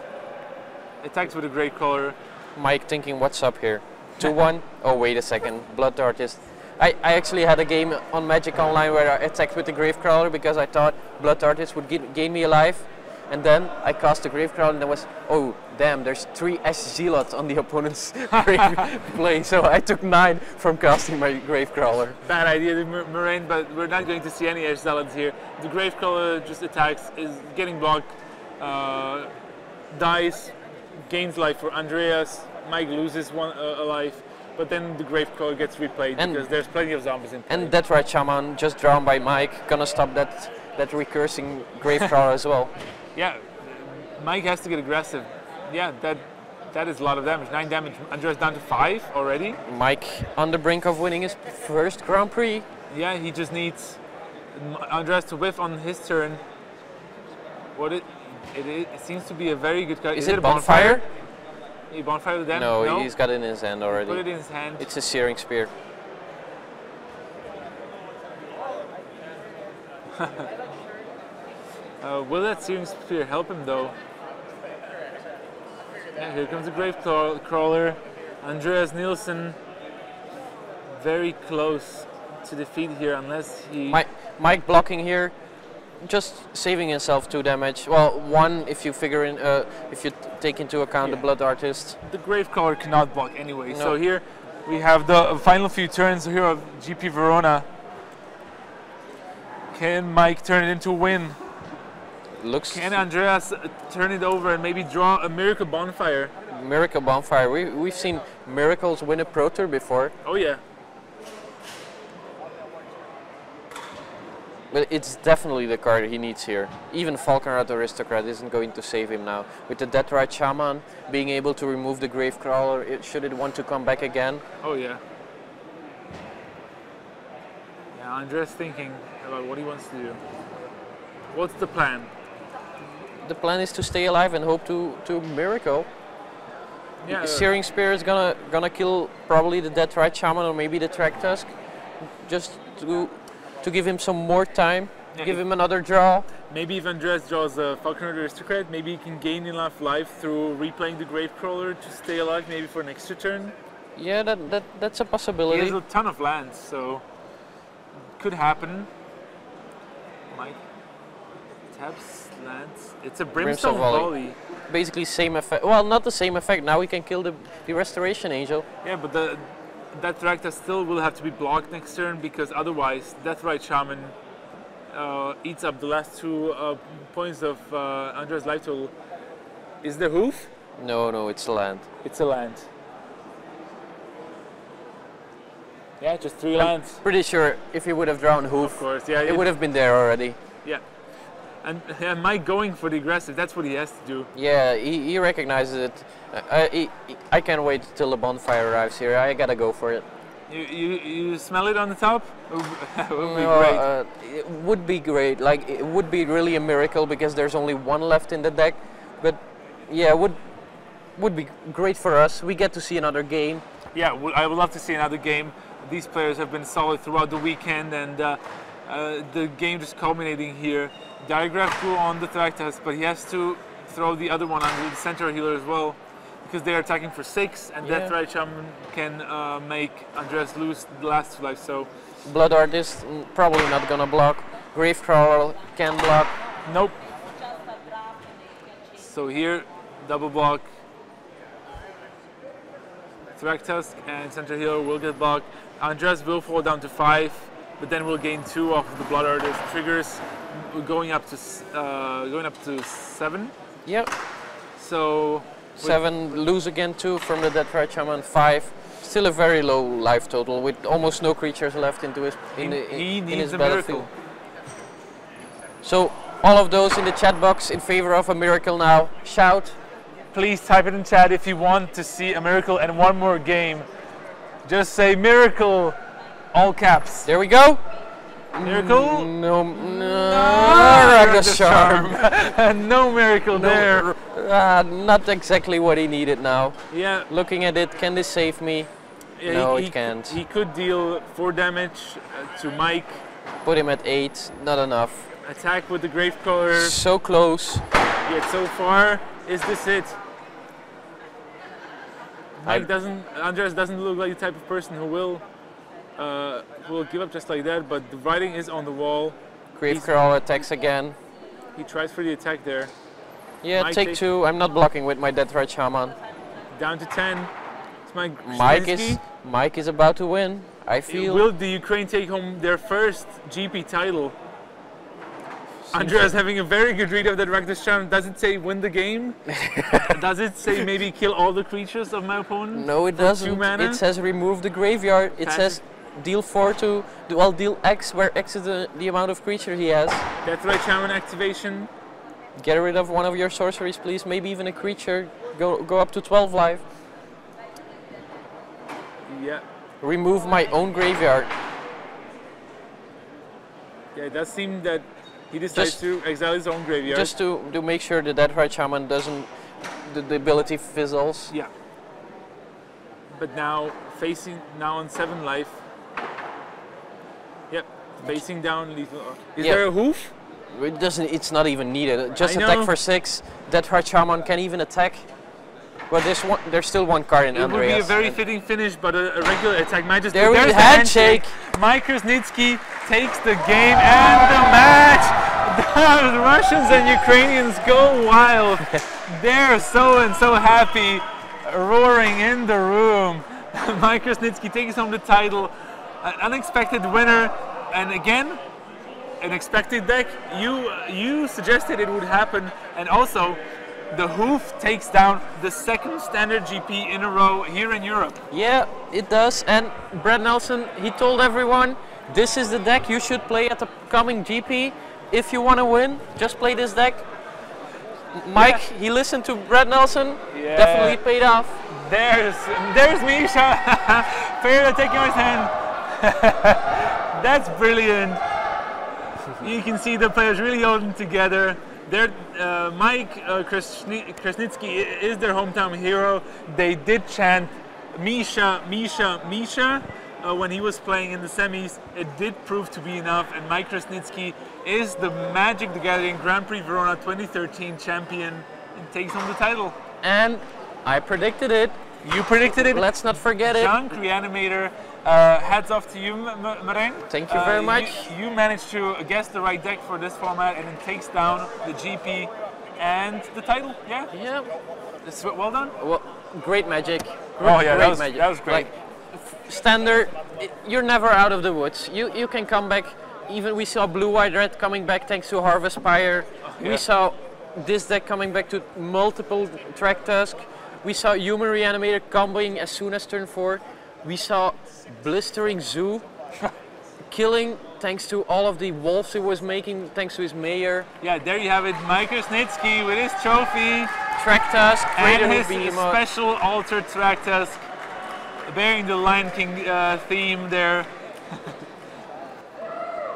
[SPEAKER 1] Attacks with a Gravecrawler.
[SPEAKER 2] Mike thinking, what's up here? 2-1. Oh, wait a second. Blood Artist. I actually had a game on Magic Online where I attacked with the Gravecrawler because I thought Blood Artist would gain me a life. And then I cast the Gravecrawler and there was, oh damn, there's 3 Ash Zealots on the opponent's play. So I took 9 from casting my Gravecrawler.
[SPEAKER 1] Bad idea, the Moraine, but we're not going to see any Ash Zealots here. The Gravecrawler just attacks, is getting blocked, dies, gains life for Andreas. Mike loses a life, but then the Gravecrawler gets replayed because there's plenty of zombies in play.
[SPEAKER 2] And that right Shaman, just drawn by Mike, gonna stop that recursing Gravecrawler as well.
[SPEAKER 1] Yeah, Mike has to get aggressive. Yeah, that is a lot of damage. 9 damage. Andreas down to 5 already.
[SPEAKER 2] Mike on the brink of winning his first Grand Prix.
[SPEAKER 1] Yeah, he just needs Andreas to whiff on his turn. It seems to be a very good card.
[SPEAKER 2] Is it a bonfire?
[SPEAKER 1] He bonfire the damage?
[SPEAKER 2] No, he's got it in his hand already.
[SPEAKER 1] Put it in his hand.
[SPEAKER 2] It's a Searing Spear.
[SPEAKER 1] Will that Searing Spear help him though? Yeah, here comes the Gravecrawler. Andreas Nilsson very close to defeat here unless he...
[SPEAKER 2] Mike blocking here, just saving himself 2 damage. Well, 1 if you figure in, if you take into account the Blood Artist.
[SPEAKER 1] The Gravecrawler cannot block anyway. No. So here we have the final few turns here of GP Verona. Can Mike turn it into a win? Can Andreas turn it over and maybe draw a Miracle Bonfire?
[SPEAKER 2] Miracle Bonfire. We've seen Miracles win a Pro Tour before.
[SPEAKER 1] Oh yeah.
[SPEAKER 2] But it's definitely the card he needs here. Even Falconrat Aristocrat isn't going to save him now. With the Deathrite Shaman being able to remove the Gravecrawler, should it want to come back again?
[SPEAKER 1] Oh yeah. Yeah, Andreas thinking about what he wants to do. What's the plan?
[SPEAKER 2] The plan is to stay alive and hope to miracle.
[SPEAKER 1] Yeah.
[SPEAKER 2] Searing Spear is gonna kill probably the Deathrite Shaman or maybe the Track Tusk. just to give him some more time,
[SPEAKER 1] Yeah,
[SPEAKER 2] give him another draw.
[SPEAKER 1] Maybe if Andreas draws a Falconer Aristocrat, maybe he can gain enough life through replaying the Gravecrawler to stay alive, maybe for an extra turn.
[SPEAKER 2] Yeah, that's a
[SPEAKER 1] He
[SPEAKER 2] possibility.
[SPEAKER 1] has a ton of lands, so could happen. Mike taps lands. It's a Brimstone Volley.
[SPEAKER 2] Basically same effect. Well, not the same effect. Now we can kill the Restoration Angel.
[SPEAKER 1] Yeah, but that Rakta still will have to be blocked next turn, because otherwise Deathrite Shaman eats up the last 2 points of Andreas' life total. Is there hoof?
[SPEAKER 2] No, it's a land.
[SPEAKER 1] It's a land. Yeah, just 3 lands.
[SPEAKER 2] Pretty sure if he would have drawn hoof,
[SPEAKER 1] Of course, yeah.
[SPEAKER 2] it would have been there already.
[SPEAKER 1] Yeah. And Mike going for the aggressive, that's what he has to do.
[SPEAKER 2] Yeah, he recognizes it. I can't wait till the bonfire arrives here. I gotta go for it.
[SPEAKER 1] You smell it on the top? It would be great.
[SPEAKER 2] It would be great. Like, it would be really a miracle because there's only 1 left in the deck. But yeah, it would be great for us. We get to see another game.
[SPEAKER 1] Yeah, I would love to see another game. These players have been solid throughout the weekend, and the game just culminating here. Diagraph Crew on the Thragtusk, but he has to throw the other one on the Centaur Healer as well, because they are attacking for 6, and
[SPEAKER 2] Yeah.
[SPEAKER 1] Deathrite Shaman can make Andreas lose the last 2 lives. So
[SPEAKER 2] Blood Artist probably not gonna block. Gravecrawler can block.
[SPEAKER 1] nope. So here, double block. Thragtusk and Centaur Healer will get blocked. Andreas will fall down to 5, but then we'll gain 2 off of the Blood Artist triggers, going up to 7.
[SPEAKER 2] Yep.
[SPEAKER 1] So
[SPEAKER 2] 7, lose again 2 from the Deathrite Shaman. 5. Still a very low life total with almost no creatures left into his
[SPEAKER 1] he
[SPEAKER 2] in
[SPEAKER 1] needs
[SPEAKER 2] his
[SPEAKER 1] a
[SPEAKER 2] battlefield.
[SPEAKER 1] miracle.
[SPEAKER 2] So all of those in the chat box in favor of a miracle now. Shout.
[SPEAKER 1] Please type it in chat if you want to see a miracle and 1 more game. Just say miracle, all caps.
[SPEAKER 2] There we go.
[SPEAKER 1] Miracle?
[SPEAKER 2] No,
[SPEAKER 1] Rakdos Charm. No miracle there.
[SPEAKER 2] Not exactly what he needed now.
[SPEAKER 1] Yeah.
[SPEAKER 2] Looking at it, can this save me?
[SPEAKER 1] Yeah,
[SPEAKER 2] No, it can't.
[SPEAKER 1] He could deal 4 damage to Mike.
[SPEAKER 2] Put him at 8, not enough.
[SPEAKER 1] Attack with the Gravecrawler.
[SPEAKER 2] So close.
[SPEAKER 1] Yet so far, is this it? Andreas doesn't look like the type of person who will give up just like that, but the writing is on the wall.
[SPEAKER 2] Gravecrawler attacks again.
[SPEAKER 1] He tries for the attack there.
[SPEAKER 2] Yeah,
[SPEAKER 1] Mike
[SPEAKER 2] take 2. I'm not blocking with my Deathrite Shaman.
[SPEAKER 1] Down to 10. It's Krasnitski.
[SPEAKER 2] Mike is about to win. I feel.
[SPEAKER 1] Will the Ukraine take home their first GP title? Andreas having a very good read of that Rakdos Charm. Does it say win the game? Does it say maybe kill all the creatures of my opponent?
[SPEAKER 2] No, it
[SPEAKER 1] for
[SPEAKER 2] doesn't.
[SPEAKER 1] 2 mana?
[SPEAKER 2] It says remove the graveyard. It says deal 4 to, well, deal X, where X is the amount of creature he has.
[SPEAKER 1] Deathrite Shaman activation.
[SPEAKER 2] Get rid of 1 of your sorceries, please. Maybe even a creature. Go up to 12 life.
[SPEAKER 1] Yeah.
[SPEAKER 2] Remove my own graveyard.
[SPEAKER 1] Yeah, it does seem that he decides to exile his own graveyard.
[SPEAKER 2] Just to make sure that Deathrite Shaman doesn't, the ability fizzles.
[SPEAKER 1] Yeah. But now, now on 7 life. Yep, facing down lethal. Is there a hoof?
[SPEAKER 2] It doesn't. It's not even needed. Just
[SPEAKER 1] I
[SPEAKER 2] attack
[SPEAKER 1] know.
[SPEAKER 2] for 6. Deathrite Shaman can even attack. But there's still 1 card in
[SPEAKER 1] It
[SPEAKER 2] Andreas.
[SPEAKER 1] would be a very fitting finish, but a regular attack might just.
[SPEAKER 2] There we
[SPEAKER 1] there's the
[SPEAKER 2] handshake.
[SPEAKER 1] Mike Krasnitski takes the game and the match. The Russians and Ukrainians go wild. They're so happy, roaring in the room. Mike Krasnitski takes home the title. An unexpected winner, and again, an expected deck. You suggested it would happen, and also the hoof takes down the 2nd standard GP in a row here in Europe.
[SPEAKER 2] Yeah, it does. And Brad Nelson, he told everyone, this is the deck you should play at the coming GP. If you want to win, just play this deck. Mike, he listened to Brad Nelson.
[SPEAKER 1] Yeah.
[SPEAKER 2] Definitely paid off.
[SPEAKER 1] There's Misha. Fair to take his hand. That's brilliant. You can see the players really holding together. Mike Krasnitski is their hometown hero. They did chant Misha, Misha, Misha when he was playing in the semis, it did prove to be enough, and Mike Krasnitski is the Magic the Gathering Grand Prix Verona 2013 champion and takes home the title.
[SPEAKER 2] And I predicted it.
[SPEAKER 1] You predicted it?
[SPEAKER 2] Let's not forget it.
[SPEAKER 1] Junk Reanimator, hats off to you, Marijn.
[SPEAKER 2] Thank you very much.
[SPEAKER 1] You managed to guess the right deck for this format, and it takes down the GP and the title. Yeah?
[SPEAKER 2] Yeah.
[SPEAKER 1] It's well done.
[SPEAKER 2] Well, great Magic.
[SPEAKER 1] Oh yeah,
[SPEAKER 2] great
[SPEAKER 1] that
[SPEAKER 2] Magic.
[SPEAKER 1] was great.
[SPEAKER 2] Like, standard, you're never out of the woods. You can come back. Even we saw Blue White Red coming back thanks to Harvest Spire.
[SPEAKER 1] Yeah.
[SPEAKER 2] We saw this deck coming back to multiple Track Tusk. We saw Human Reanimator comboing as soon as turn 4. We saw Blistering Zoo killing thanks to all of the wolves he was making thanks to his mayor.
[SPEAKER 1] Yeah, there you have it, Mike Krasnitski with his trophy.
[SPEAKER 2] Track Tusk,
[SPEAKER 1] And his special altered Track Tusk, bearing the Lion King theme there.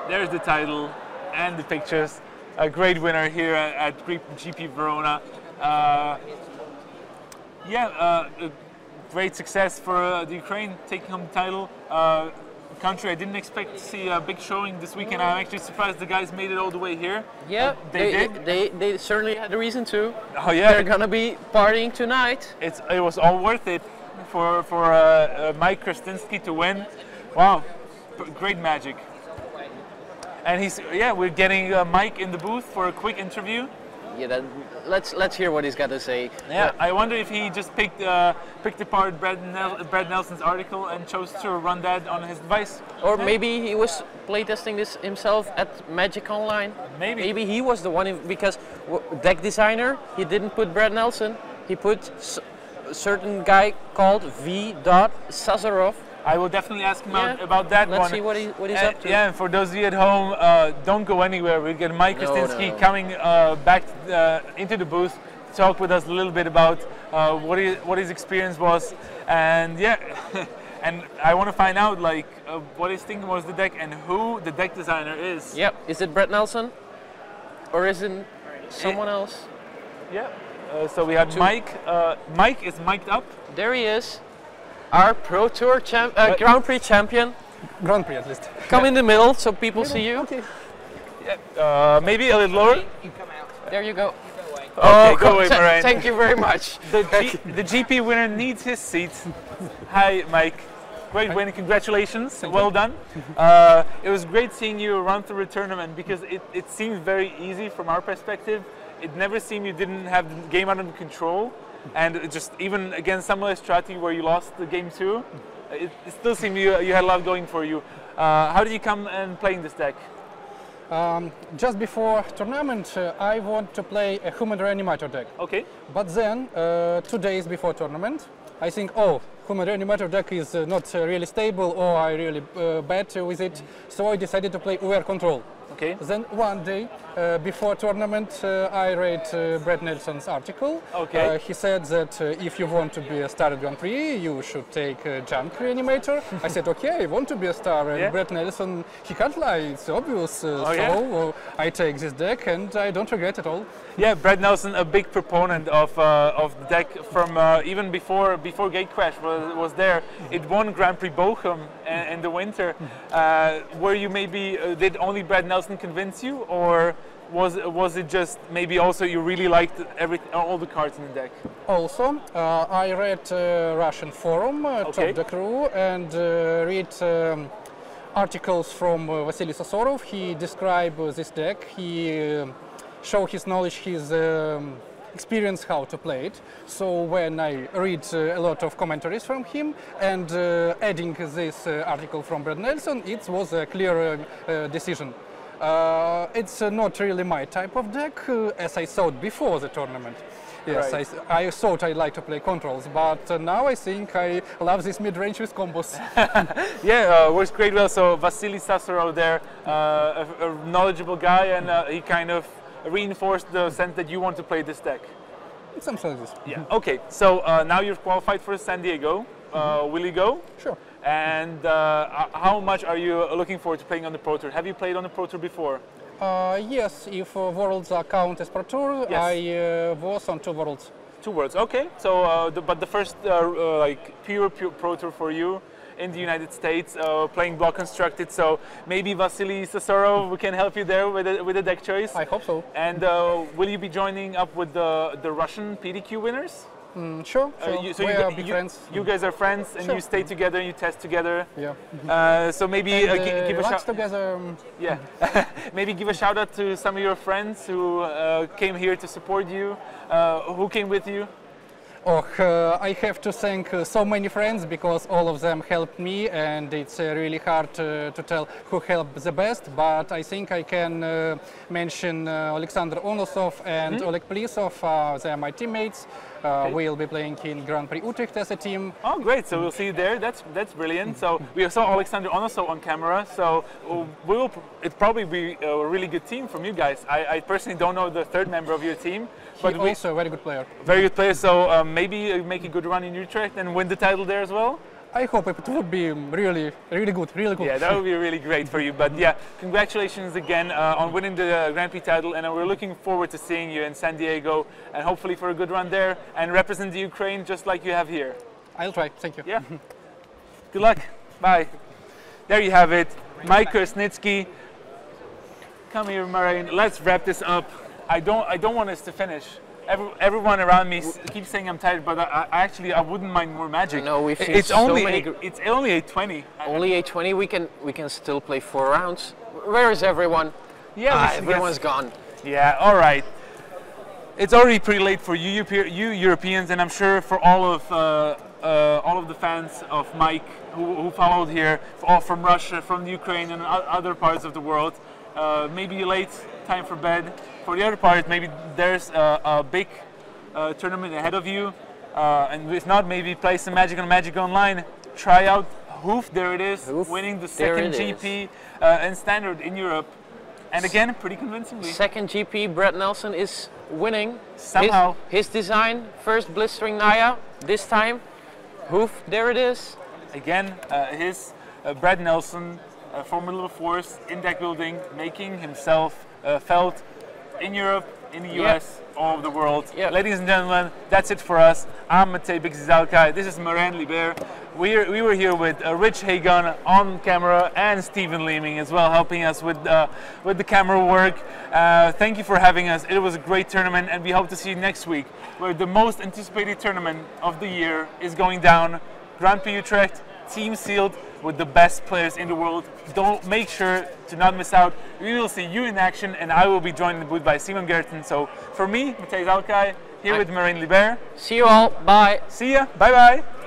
[SPEAKER 1] There's the title and the pictures. A great winner here at GP Verona. Great success for the Ukraine taking home the title. Country I didn't expect to see a big showing this weekend. I'm actually surprised the guys made it all the way here.
[SPEAKER 2] Yeah,
[SPEAKER 1] they did.
[SPEAKER 2] They certainly had a reason to.
[SPEAKER 1] Oh yeah,
[SPEAKER 2] they're gonna be partying tonight.
[SPEAKER 1] It was all worth it for Mike Krasnitski to win. Wow, great Magic. And we're getting Mike in the booth for a quick interview.
[SPEAKER 2] Yeah, let's hear what he's got to say.
[SPEAKER 1] Yeah, I wonder if he just picked apart Brad Nelson's article and chose to run that on his device.
[SPEAKER 2] Or maybe he was playtesting this himself at Magic Online. Maybe he was the one, because deck designer, he didn't put Brad Nelson, he put a certain guy called V. Sazarov.
[SPEAKER 1] I will definitely ask him about that one.
[SPEAKER 2] Let's see what he's up to.
[SPEAKER 1] Yeah, and for those of you at home, don't go anywhere. We get Mike Krasnitski coming back into the booth to talk with us a little bit about what his experience was, and and I want to find out what his thinking was the deck and who the deck designer is.
[SPEAKER 2] Yep. Is it Brett Nelson, or is it someone else?
[SPEAKER 1] Yeah. So we have Mike. Mike is mic'd up.
[SPEAKER 2] There he is. Our Pro Tour Grand Prix champion.
[SPEAKER 3] Grand Prix at least.
[SPEAKER 2] Come in the middle so people see you.
[SPEAKER 3] Okay.
[SPEAKER 1] Yeah. Maybe a little lower.
[SPEAKER 2] There you go.
[SPEAKER 1] Okay, go away, Marijn.
[SPEAKER 2] Thank you very much.
[SPEAKER 1] The GP winner needs his seat. Hi, Mike. Great win, congratulations. Well done. It was great seeing you run through the tournament because it seemed very easy from our perspective. It never seemed you didn't have the game under control. And just even against Samuel Estrati, where you lost the game 2, it still seemed you had a lot going for you. How did you come and play in this deck?
[SPEAKER 3] Just before tournament, I want to play a Human Reanimator deck.
[SPEAKER 1] Okay.
[SPEAKER 3] But then, 2 days before tournament, I think, Human Reanimator deck is not really stable, or I really bad with it. So I decided to play UR Control.
[SPEAKER 1] Okay.
[SPEAKER 3] Then one day before tournament, I read Brad Nelson's article.
[SPEAKER 1] Okay.
[SPEAKER 3] He said that if you want to be a star at Grand Prix, you should take Junk Reanimator. I said, okay, I want to be a star. And Brad Nelson, he can't lie, it's obvious. I take this deck and I don't regret it all.
[SPEAKER 1] Yeah, Brad Nelson, a big proponent of the deck from even before Gatecrash was there. It won Grand Prix Bochum in the winter. Were you maybe did only Brad Nelson convince you, or was it just maybe also you really liked all the cards in the deck?
[SPEAKER 3] Also, I read Russian forum, Top the Crew, and read articles from Vasily Sasorov. He described this deck. He showed his knowledge, his experience how to play it. So when I read a lot of commentaries from him and adding this article from Brad Nelson, it was a clear decision. It's not really my type of deck, as I thought before the tournament. Yes,
[SPEAKER 1] right.
[SPEAKER 3] I thought I'd like to play controls, but now I think I love this mid-range with combos.
[SPEAKER 1] Works great well. So Vasily Sasarov there, a knowledgeable guy, and he kind of reinforced the sense that you want to play this deck.
[SPEAKER 3] Something like this.
[SPEAKER 1] Yeah. Okay. So now you've qualified for San Diego. Will you go?
[SPEAKER 3] Sure.
[SPEAKER 1] And how much are you looking forward to playing on the Pro Tour? Have you played on the Pro Tour before?
[SPEAKER 3] Yes, if Worlds count as Pro Tour, yes. I was on 2 Worlds.
[SPEAKER 1] 2 Worlds, okay. So, but the first like pure Pro Tour for you, in the United States playing Block Constructed. So maybe Vasily Sasorov can help you there with a deck choice.
[SPEAKER 3] I hope so.
[SPEAKER 1] And will you be joining up with the Russian PDQ winners?
[SPEAKER 3] Sure.
[SPEAKER 1] So
[SPEAKER 3] we are big friends.
[SPEAKER 1] You guys are friends, and
[SPEAKER 3] Sure.
[SPEAKER 1] you stay together and you test together.
[SPEAKER 3] Yeah.
[SPEAKER 1] So maybe give a shout.
[SPEAKER 3] Together.
[SPEAKER 1] Yeah. Maybe give a shout out to some of your friends who came here to support you. Who came with you?
[SPEAKER 3] Oh, I have to thank so many friends because all of them helped me, and it's really hard to tell who helped the best. But I think I can mention Alexander Onosov and Oleg Plisov. They are my teammates. We'll be playing in Grand Prix Utrecht as a team.
[SPEAKER 1] Oh, great! So we'll see you there. That's brilliant. So we saw Alexander Onosov on camera. So it'll probably be a really good team from you guys. I personally don't know the third member of your team. But
[SPEAKER 3] He's also a very good player.
[SPEAKER 1] Very good player, so maybe make a good run in Utrecht and win the title there as well?
[SPEAKER 3] I hope it would be really good.
[SPEAKER 1] Yeah, that would be really great for you. But yeah, congratulations again on winning the Grand Prix title, and we're looking forward to seeing you in San Diego and hopefully for a good run there and represent the Ukraine just like you have here.
[SPEAKER 3] I'll try, thank you.
[SPEAKER 1] Yeah. Good luck, bye. There you have it, Mike Krasnitski. Come here, Marijn, let's wrap this up. I don't want us to finish. Everyone around me keeps saying I'm tired, but I wouldn't mind more Magic.
[SPEAKER 2] No, we've seen
[SPEAKER 1] it's
[SPEAKER 2] so
[SPEAKER 1] only
[SPEAKER 2] many.
[SPEAKER 1] It's only 8:20.
[SPEAKER 2] Only 8:20. We can still play 4 rounds. Where is everyone?
[SPEAKER 1] Yeah,
[SPEAKER 2] everyone's gone.
[SPEAKER 1] Yeah, all right. It's already pretty late for you Europeans, and I'm sure for all of the fans of Mike who followed here, all from Russia, from the Ukraine, and other parts of the world. Maybe late, time for bed. For the other part, maybe there's a big tournament ahead of you, and if not, maybe play some Magic on Magic Online. Try out Hoof, there it is, winning the second GP and Standard in Europe, and again, pretty convincingly.
[SPEAKER 2] Second GP, Brett Nelson is winning.
[SPEAKER 1] Somehow.
[SPEAKER 2] His design, first blistering Naya, this time Hoof, there it is.
[SPEAKER 1] Again, Brett Nelson, Formula Force in deck building, making himself felt in Europe, in the US, all over the world. Ladies and gentlemen, that's it for us. I'm Matej Bixizalkai. This is Marijn Liber. We were here with Rich Hagon on camera and Steven Leeming as well, helping us with the camera work. Thank you for having us. It was a great tournament, and we hope to see you next week, where the most anticipated tournament of the year is going down. Grand Prix Utrecht, team sealed with the best players in the world. Don't make sure to not miss out. We will see you in action, and I will be joined in the booth by Simon Gerten. So for me, Matej Zalkai, here with Marijn Liber.
[SPEAKER 2] See you all. Bye.
[SPEAKER 1] See ya. Bye bye.